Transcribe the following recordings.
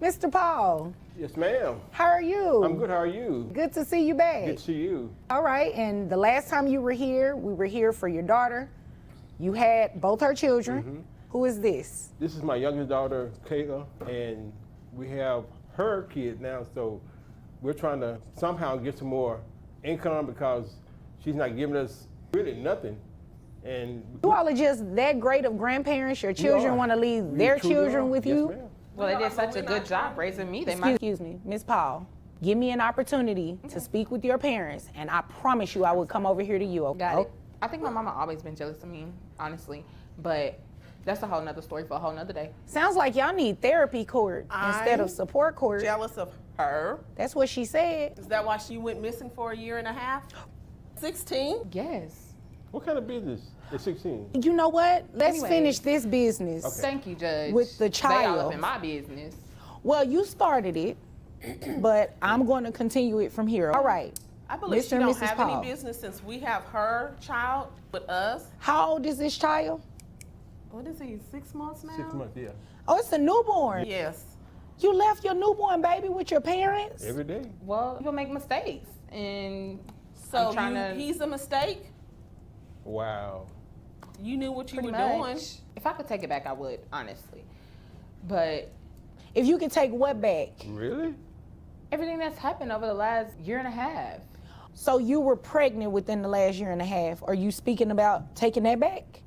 Mr. Paul. Yes, ma'am. How are you? I'm good. How are you? Good to see you back. Good to see you. All right, and the last time you were here, we were here for your daughter. You had both her children. Mm-hmm. Who is this? This is my youngest daughter, Kayla, and we have her kid now, so we're trying to somehow get some more income because she's not giving us really nothing. And You all are just that great of grandparents. Your children want to leave We their truly children are. with Yes, you. ma'am. Well, they did such a good job raising me. They might. Excuse me, Miss Paul. Give me an opportunity to speak with your parents, and I promise you I would come over here to you. Okay? Got it. I think my mama always been jealous of me, honestly, but that's a whole nother story for a whole nother day. Sounds like y'all need therapy court instead of support court. Jealous of her? That's what she said. Is that why she went missing for a year and a half? 16? Yes. What kind of business at 16? You know what? Let's Anyway. finish this business. Okay. Thank you, Judge. With the They all child. up in my business. Well, you started it, but I'm going to continue it from here. All right. I believe Mr. she and don't Mrs. have Paul. any business since we have her child with us. How old is this child? What is he, 6 months now? 6 months, yeah. Oh, it's a newborn. Yes. You left your newborn baby with your parents? Every day. Well, people make mistakes, and So I'm trying to. he's a mistake? Wow. You knew what you pretty were much. doing. If I could take it back, I would, honestly. But If you could take what back? Really? everything that's happened over the last year and a half. So you were pregnant within the last year and a half. Are you speaking about taking that back?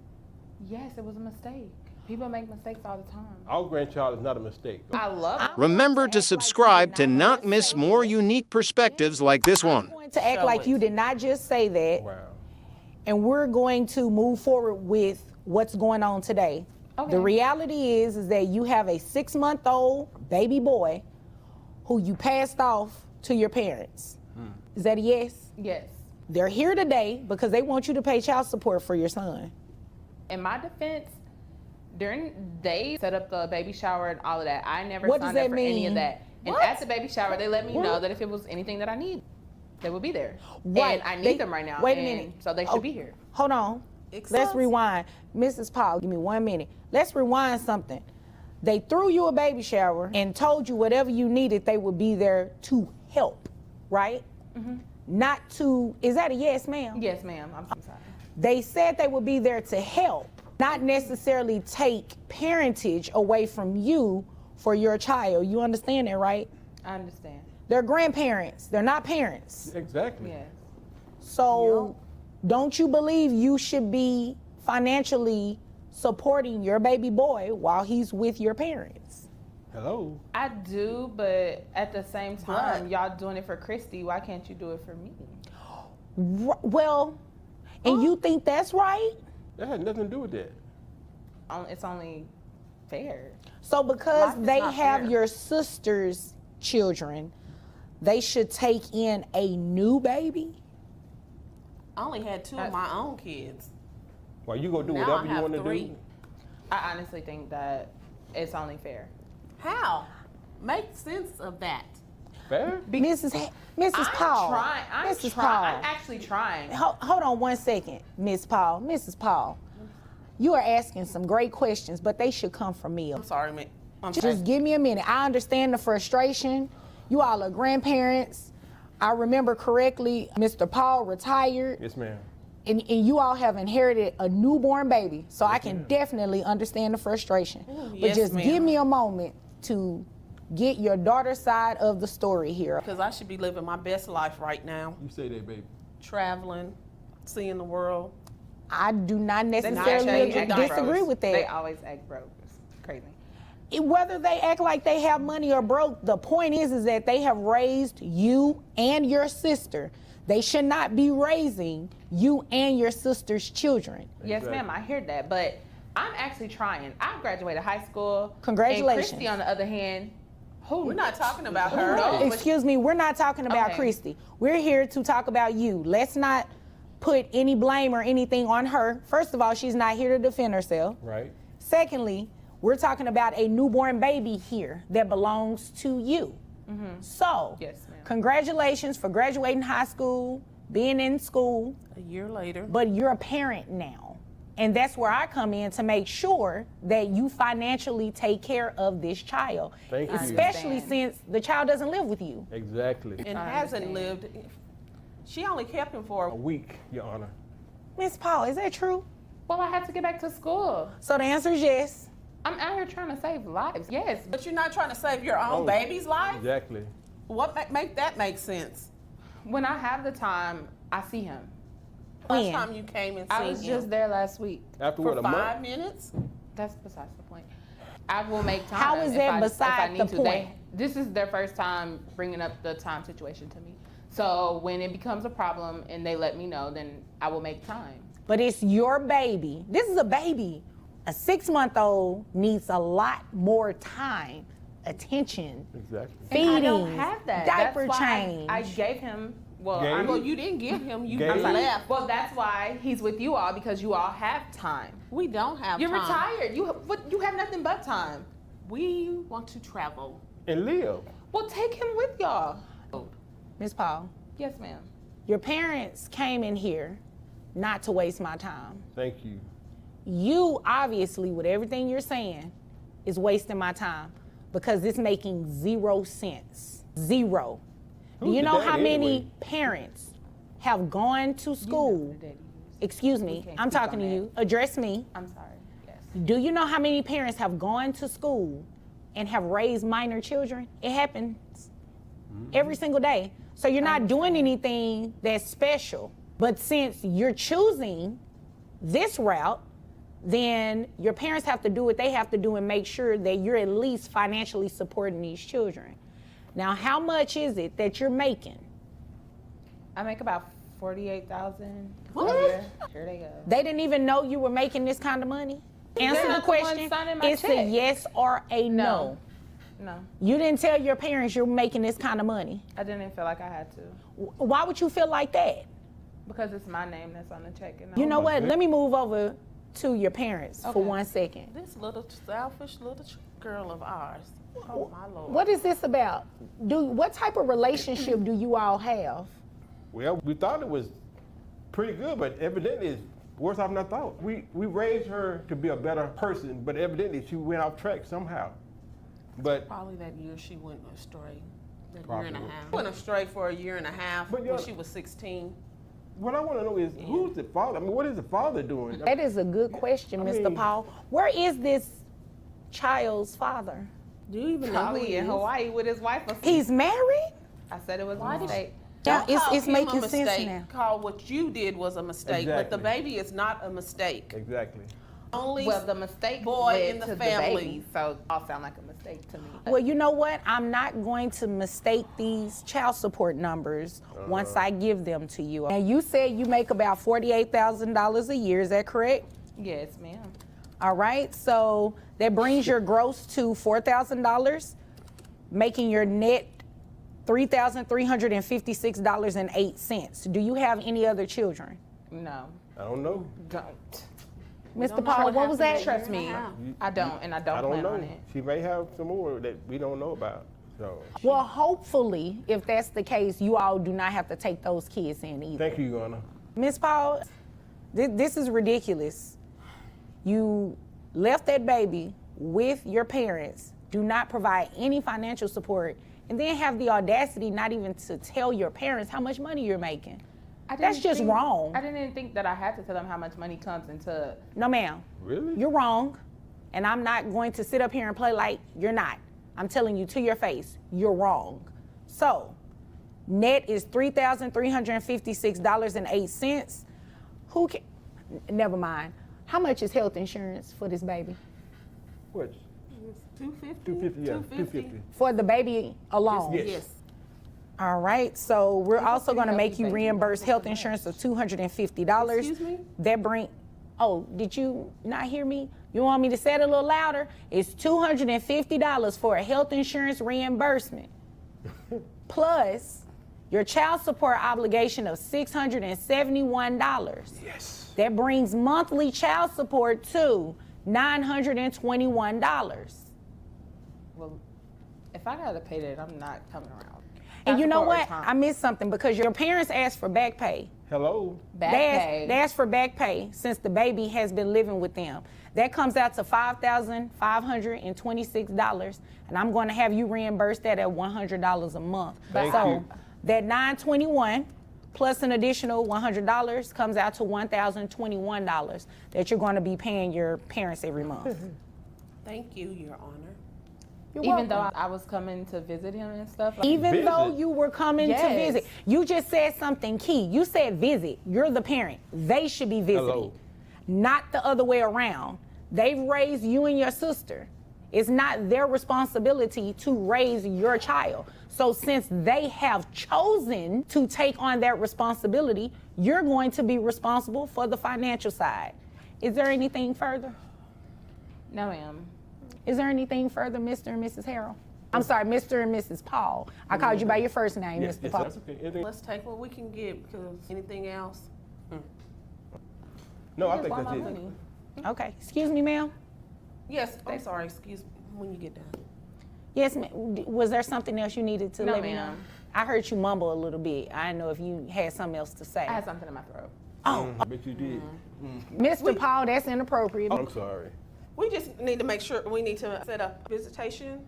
Yes, it was a mistake. People make mistakes all the time. Our grandchild is not a mistake. I love it. Remember to subscribe to not miss more unique perspectives like this one. I'm going to act Show like it. you did not just say that, Wow. and we're going to move forward with what's going on today. Okay. The reality is that you have a 6-month-old baby boy who you passed off to your parents. Is that a yes? Yes. They're here today because they want you to pay child support for your son. In my defense, they set up the baby shower and all of that. I never What does signed up that for any mean? of that. And What? at the baby shower, they let me know that if it was anything that I need, they would be there. Right. And I need They- them right now. wait a and minute. So they Oh. should be here. Hold on. Excuse- Let's rewind. Mrs. Paul, give me 1 minute. Let's rewind something. They threw you a baby shower and told you whatever you needed, they would be there to help, right? Not to, is that a yes, ma'am? Yes, ma'am. I'm so sorry. They said they would be there to help, not necessarily take parentage away from you for your child. You understand that, right? I understand. They're grandparents. They're not parents. Exactly. Yes. So don't you believe you should be financially supporting your baby boy while he's with your parents? Hello. I do, but at the same time, But- y'all doing it for Christy. Why can't you do it for me? Well, and you think that's right? That had nothing to do with that. It's only fair. So because Life is they not have fair. your sister's children, they should take in a new baby? I only had 2 of my own kids. Well, you gonna do Now I whatever you have want to 3. do. I honestly think that it's only fair. How? Make sense of that. Fair? Mrs. Paul. I'm Mrs. trying. Paul. I'm actually trying. Hold on 1 second, Miss Paul. Mrs. Paul, you are asking some great questions, but they should come from me. I'm sorry, ma'am. I'm sorry. Just give me a minute. I understand the frustration. You all are grandparents. I remember correctly, Mr. Paul retired, Yes, ma'am. and you all have inherited a newborn baby. So I can definitely understand the frustration. But yes, just ma'am. give me a moment to get your daughter's side of the story here. Because I should be living my best life right now. You say that, baby. Traveling, seeing the world. I do not They necessarily act disagree broke. with They that. always act broke. It's crazy. Whether they act like they have money or broke, the point is that they have raised you and your sister. They should not be raising you and your sister's children. Yes, Exactly. ma'am. I hear that, but I'm actually trying. I graduated high school. Congratulations. And Christy, on the other hand, We're not talking about her. knows? Excuse me, we're not talking about Okay. Christy. We're here to talk about you. Let's not put any blame or anything on her. First of all, she's not here to defend herself. Right? Secondly, we're talking about a newborn baby here that belongs to you. So, Yes, ma'am. congratulations for graduating high school, being in school, A year later. but you're a parent now. And that's where I come in to make sure that you financially take care of this child. Thank you. Especially since the child doesn't live with you. Exactly. And I hasn't understand. lived. She only kept him for A week, Your Honor. Miss Paul, is that true? Well, I have to get back to school. So the answer is yes. I'm out here trying to save lives. Yes. But you're not trying to save your own Oh, baby's life? Exactly. What make that make sense? When I have the time, I see him. Last When? time you came and I seen was him just there last week. After for what, a month? 5 minutes? That's besides the point. I will make time. How is if that I beside need the to. point? This is their first time bringing up the time situation to me. So when it becomes a problem and they let me know, then I will make time. But it's your baby. This is a baby. A 6-month-old needs a lot more time, attention, Exactly. feeding, And I don't have that. diaper That's why change. I gave him. Well, Gave? I'm Well, you didn't give him. You Gave? left. Well, that's why he's with you all, because you all have time. We don't have You're time. retired. You have nothing but time. We want to travel. And live. Well, take him with y'all. Miss Paul, Yes, ma'am. your parents came in here not to waste my time. Thank you. You obviously, with everything you're saying, is wasting my time because it's making 0 sense. 0. Do Who's you the know daddy how many anyway? parents have gone to school? Excuse me, can't I'm speak talking to on you. Address me. I'm sorry. Yes. Do you know how many parents have gone to school and have raised minor children? It happens every single day. So you're not doing anything that's special. But since you're choosing this route, then your parents have to do what they have to do and make sure that you're at least financially supporting these children. Now, how much is it that you're making? I make about $48,000 What? a year. Here they go. They didn't even know you were making this kind of money? Answer the not the one question. signing my It's a check. yes or a no. No, You didn't tell your parents you're making this kind of money. I didn't feel like I had to, Why would you feel like that? because it's my name that's on the check. And You know what? goodness. Let me move over to your parents for Okay. 1 second. This little selfish little girl of ours. Oh my Lord. What is this about? What type of relationship do you all have? Well, we thought it was pretty good, but evidently it's worse off than I thought. We raised her to be a better person, but evidently she went off track somehow. But Probably that year she went astray. That Probably. year and a half. Went astray for a year and a half But when you're- she was 16. what I want to know is who's the father? I mean, what is the father doing? That is a good question, I Mr. mean- Paul. Where is this child's father? Do you even know who Probably he in is? Hawaii with his wife. He's married? I said it was Why a did mistake. Yeah, Don't call it's him a making sense mistake. now. Call what you did was a mistake, but the Exactly. baby is not a mistake. Exactly. Only Well, the mistake boy led in the to family. the baby, so it all sound like a mistake to me. Well, you know what? I'm not going to mistake these child support numbers once I give them to you. And you said you make about $48,000 a year, is that correct? Yes, ma'am. All right, so that brings your gross to $4,000, making your net $3,356.08. Do you have any other children? No, I don't know. don't. Mr. Paul, what was that? Trust me, I don't, and I don't, I don't plan know. on it. She may have some more that we don't know about. So Well, hopefully, if that's the case, you all do not have to take those kids in either. thank you, Your Honor. Miss Paul, this is ridiculous. You left that baby with your parents, do not provide any financial support, and then have the audacity not even to tell your parents how much money you're making. I That's didn't just think- wrong. I didn't think that I had to tell them how much money comes into. No, ma'am. Really? You're wrong. And I'm not going to sit up here and play like you're not. I'm telling you to your face, you're wrong. So, net is $3,356.08. Who can, never mind. How much is health insurance for this baby? What? 250. 250, yeah, 250. For the baby alone? Yes. Yes. All right, so we're also going to healthy make you baby. reimburse health insurance of $250. Excuse me? That bring, oh, did you not hear me? You want me to say it a little louder? It's $250 for a health insurance reimbursement. Plus your child support obligation of $671. Yes. That brings monthly child support to $921. Well, if I gotta pay that, I'm not coming around. And you know Child support what? is fine. I missed something because your parents asked for back pay. Hello. Back That's, pay. that's for back pay since the baby has been living with them. That comes out to $5,526, and I'm going to have you reimburse that at $100 a month. Thank so you. that $921 plus an additional $100 comes out to $1,021 that you're going to be paying your parents every month. Thank you, Your Honor. You're Even though welcome. I was coming to visit him and stuff. Like, Even though Visit? you were coming to Yes. visit, you just said something key. You said visit. You're the parent. They should be visiting, Hello. not the other way around. They've raised you and your sister. It's not their responsibility to raise your child. So since they have chosen to take on that responsibility, you're going to be responsible for the financial side. Is there anything further? no, ma'am. Is there anything further, Mr. and Mrs. Harrell? I'm sorry, Mr. and Mrs. Paul. I called you by your first name, Yes, Mr. yes, Paul. that's okay. Anything? Let's take what we can get, because anything else? No, I Just think want that's my it. money. Okay, excuse me, ma'am. Yes, I'm sorry, excuse me, when you get done. Yes, ma'am. Was there something else you needed to No, let me know? ma'am. I heard you mumble a little bit. I didn't know if you had something else to say. I had something in my throat. Oh, I bet you did. Mr. Paul, that's inappropriate. Oh, I'm sorry. We just need to make sure, we need to set up a visitation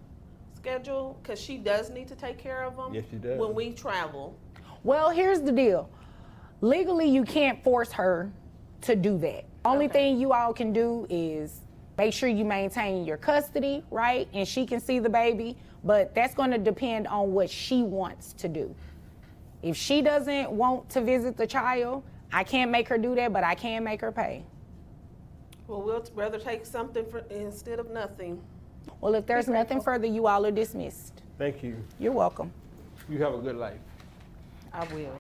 schedule, because she does need to take care of them. Yes, she does. When we travel. Well, here's the deal. Legally, you can't force her to do that. Only thing you all can do is make sure you maintain your custody, right? And she can see the baby, but that's going to depend on what she wants to do. If she doesn't want to visit the child, I can't make her do that, but I can make her pay. Well, we'll rather take something instead of nothing. Well, if there's nothing further, you all are dismissed. Thank you. You're welcome. You have a good life. I will.